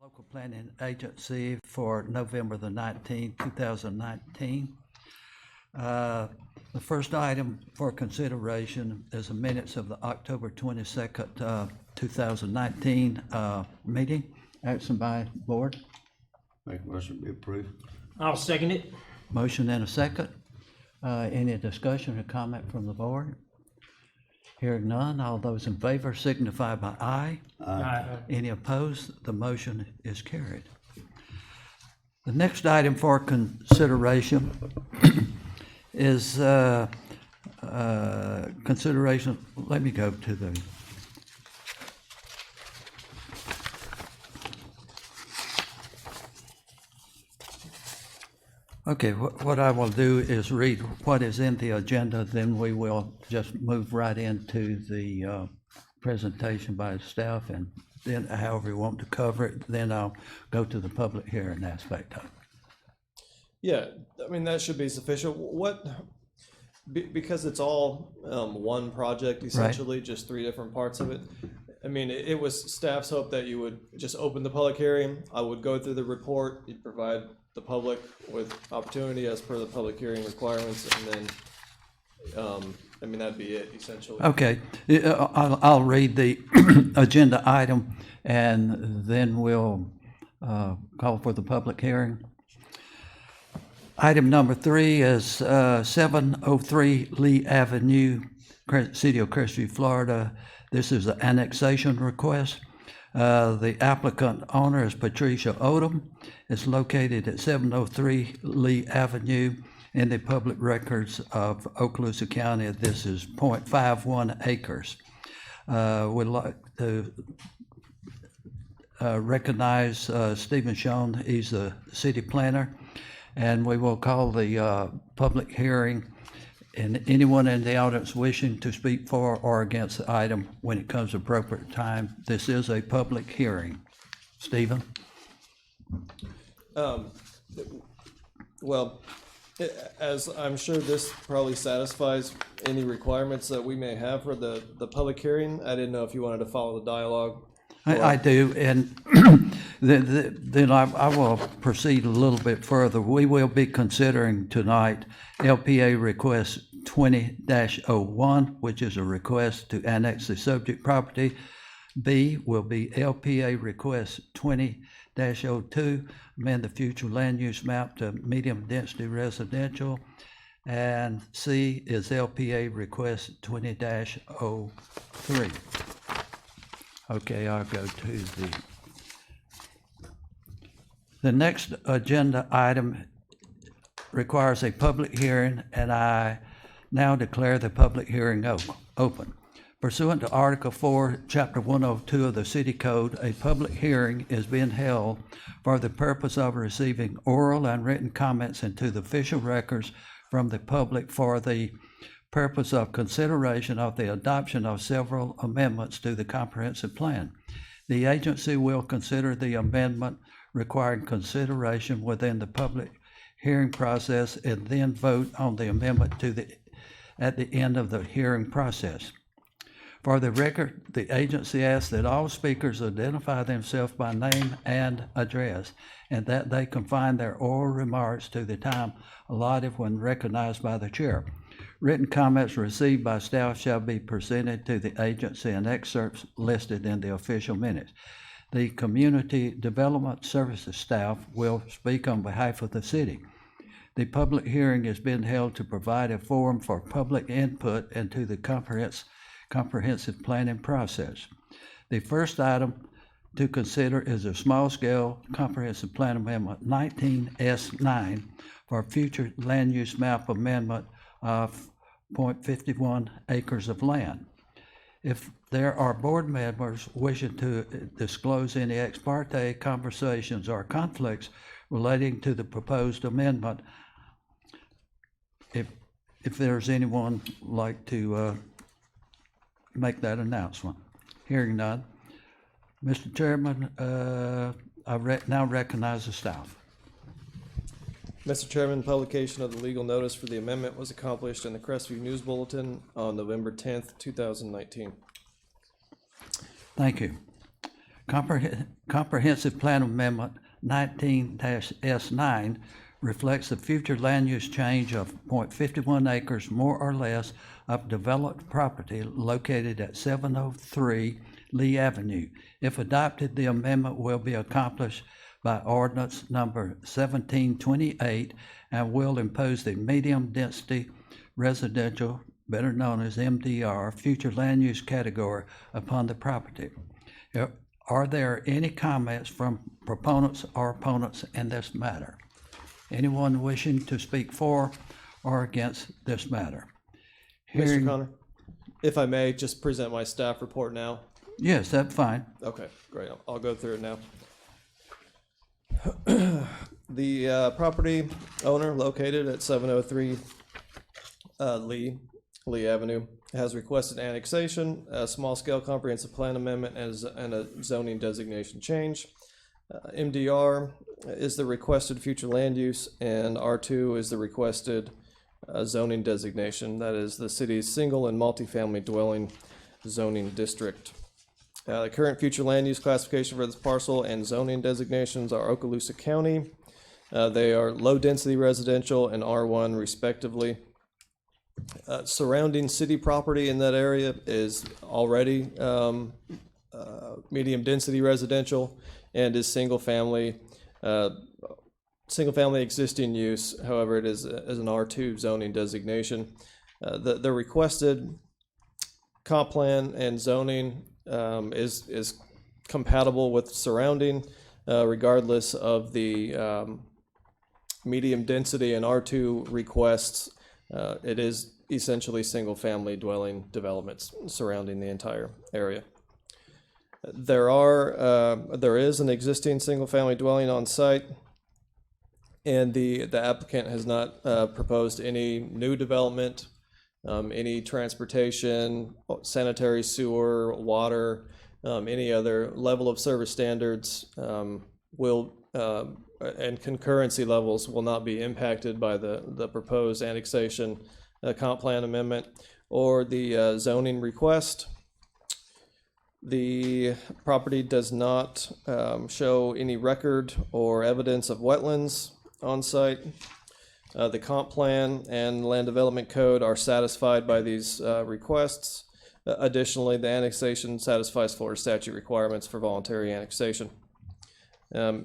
Local Planning Agency for November the 19th, 2019. The first item for consideration is the minutes of the October 22nd, 2019 meeting. Action by board. Make a motion to be approved. I'll second it. Motion and a second. Any discussion or comment from the board? Hearing none, all those in favor signify by aye. Aye. Any opposed? The motion is carried. The next item for consideration is consideration. Let me go to the okay. What I will do is read what is in the agenda, then we will just move right into the presentation by staff, and then however you want to cover it, then I'll go to the public hearing aspect of it. Yeah, I mean, that should be sufficient. Because it's all one project, essentially, just three different parts of it. I mean, it was staff's hope that you would just open the public hearing. I would go through the report. You'd provide the public with opportunity as per the public hearing requirements, and then, I mean, that'd be it, essentially. Okay, I'll read the agenda item, and then we'll call for the public hearing. Item number 3 is 703 Lee Avenue, City of Crestview, Florida. This is an annexation request. The applicant owner is Patricia Odom. It's located at 703 Lee Avenue in the public records of Okaloosa County. This is 0.51 acres. We'd like to recognize Stephen Schoen. He's the city planner. And we will call the public hearing, and anyone in the audience wishing to speak for or against the item when it comes appropriate time. This is a public hearing. Stephen? Well, as I'm sure this probably satisfies any requirements that we may have for the public hearing. I didn't know if you wanted to follow the dialogue. I do, and then I will proceed a little bit further. We will be considering tonight LPA request 20-01, which is a request to annex the subject property. B will be LPA request 20-02, amend the future land use map to medium density residential. And C is LPA request 20-03. Okay, I'll go to the next agenda item requires a public hearing, and I now declare the public hearing open. Pursuant to Article 4, Chapter 102 of the City Code, a public hearing is being held for the purpose of receiving oral and written comments into the official records from the public for the purpose of consideration of the adoption of several amendments to the comprehensive plan. The agency will consider the amendment requiring consideration within the public hearing process and then vote on the amendment at the end of the hearing process. For the record, the agency asks that all speakers identify themselves by name and address, and that they confine their oral remarks to the time allotted when recognized by the chair. Written comments received by staff shall be presented to the agency and excerpts listed in the official minutes. The Community Development Services staff will speak on behalf of the city. The public hearing is being held to provide a forum for public input into the comprehensive planning process. The first item to consider is a small-scale comprehensive plan amendment 19S9 for future land use map amendment of 0.51 acres of land. If there are board members wishing to disclose any ex parte conversations or conflicts relating to the proposed amendment, if there's anyone like to make that announcement. Hearing none. Mr. Chairman, I now recognize the staff. Mr. Chairman, publication of the legal notice for the amendment was accomplished in the Crestview News Bulletin on November 10th, 2019. Thank you. Comprehensive Plan Amendment 19-S9 reflects the future land use change of 0.51 acres more or less of developed property located at 703 Lee Avenue. If adopted, the amendment will be accomplished by ordinance number 1728 and will impose the medium-density residential, better known as MDR, future land use category upon the property. Are there any comments from proponents or opponents in this matter? Anyone wishing to speak for or against this matter? Mr. Connor, if I may, just present my staff report now. Yes, that's fine. Okay, great. I'll go through it now. The property owner located at 703 Lee Avenue has requested annexation, a small-scale comprehensive plan amendment, and a zoning designation change. MDR is the requested future land use, and R2 is the requested zoning designation. That is the city's single and multifamily dwelling zoning district. The current future land use classification for this parcel and zoning designations are Okaloosa County. They are low-density residential and R1 respectively. Surrounding city property in that area is already medium-density residential and is single-family existing use. However, it is as an R2 zoning designation. The requested comp plan and zoning is compatible with surrounding, regardless of the medium density and R2 requests. It is essentially single-family dwelling developments surrounding the entire area. There is an existing single-family dwelling on site, and the applicant has not proposed any new development, any transportation, sanitary sewer, water, any other level of service standards and concurrency levels will not be impacted by the proposed annexation comp plan amendment or the zoning request. The property does not show any record or evidence of wetlands on site. The comp plan and land development code are satisfied by these requests. Additionally, the annexation satisfies Florida statute requirements for voluntary annexation. The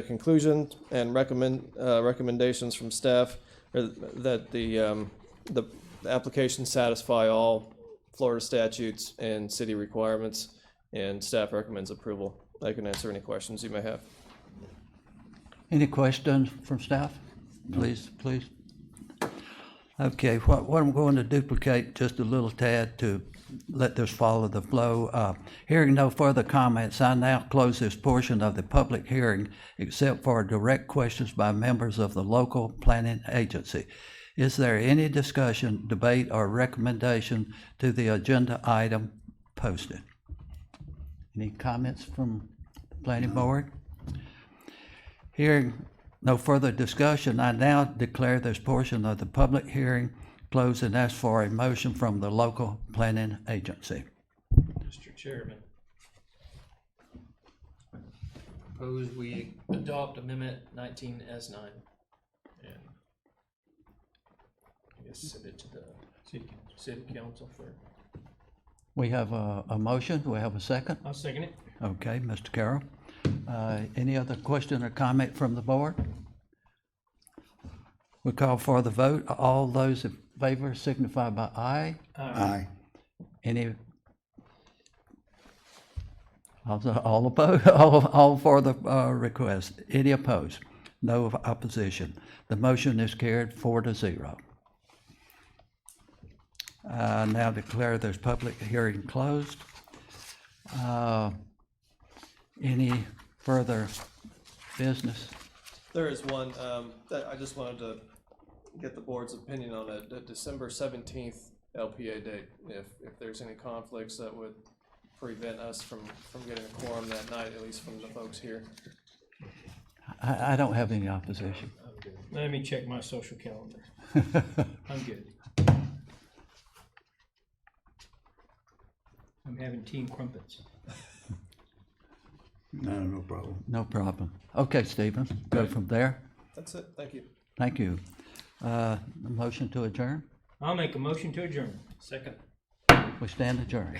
conclusion and recommendations from staff are that the applications satisfy all Florida statutes and city requirements, and staff recommends approval. I can answer any questions you may have. Any questions from staff? Please. Okay, what I'm going to duplicate just a little tad to let this follow the flow. Hearing no further comments, I now close this portion of the public hearing except for direct questions by members of the local planning agency. Is there any discussion, debate, or recommendation to the agenda item posted? Any comments from the planning board? Hearing no further discussion, I now declare this portion of the public hearing closed and ask for a motion from the local planning agency. Mr. Chairman, propose we adopt Amendment 19S9 and I guess send it to the city council for. We have a motion. Do we have a second? I'll second it. Okay, Mr. Carroll. Any other question or comment from the board? We call for the vote. All those in favor signify by aye. Aye. Any? All opposed? All for the request. Any opposed? No opposition. The motion is carried 4-0. I now declare this public hearing closed. Any further business? There is one that I just wanted to get the board's opinion on it. The December 17th LPA date. If there's any conflicts that would prevent us from getting a quorum that night, at least from the folks here. I don't have any opposition. I'm good. Let me check my social calendar. I'm good. I'm having team crumpets. No problem. No problem. Okay, Stephen, go from there. That's it. Thank you. Thank you. A motion to adjourn? I'll make a motion to adjourn. Second. We stand adjourned.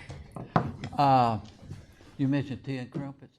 You mentioned tea and crumpets?